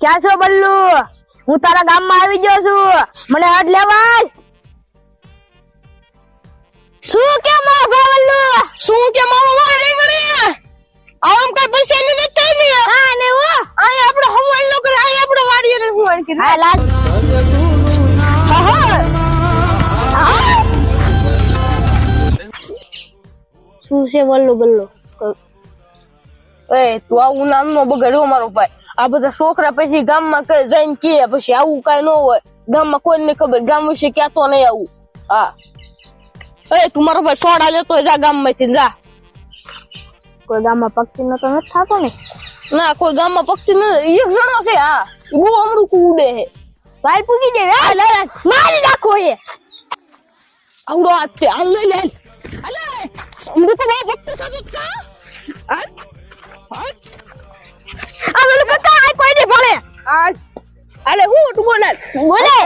ક્યાં છો બલ્લુ? હું તારા ગામમાં આવી ગયો છું, મને હાથ લેવાય. શું કે મારો ભાઈ બલ્લુ? શું કે મારો ભાઈ રેંગણી આમ કઈ પરેશાની નથી થઈ ને? હા ને હો અહીં આપણે હવાલ નો કરે, અહીં આપણે વાડીએ ને હવાલ કરે. હા લાલ શું છે બલ્લુ બલ્લુ? એ તું આવું નામ નો બગાડ્યો મારો ભાઈ. આ બધા છોકરા પછી ગામમાં કઈ જઈને કે પછી આવું કઈ ન હોય. ગામમાં કોઈને ખબર, ગામ વિશે ક્યાંતો નહીં આવું. હા એ તું મારો ભાઈ સોડા લેતો જા ગામ માંથી જા. કોઈ ગામમાં પક્ષી નો તો નથી થતો ને? ના કોઈ ગામમાં પક્ષી નથી, એક જણો છે. હા બહુ અમરું ઉડે છે. કાલ પૂગી જાય મારી નાખો એ આવડો હાથ છે. હાલ લઈ લે અલે અમરું તો બહુ ભક્તિ થતું કા. હાલ હાલ આ બલ્લુ કાકા આ કોઈ નહીં ભણે. હાલ અલે હું તું બોલે બોલે.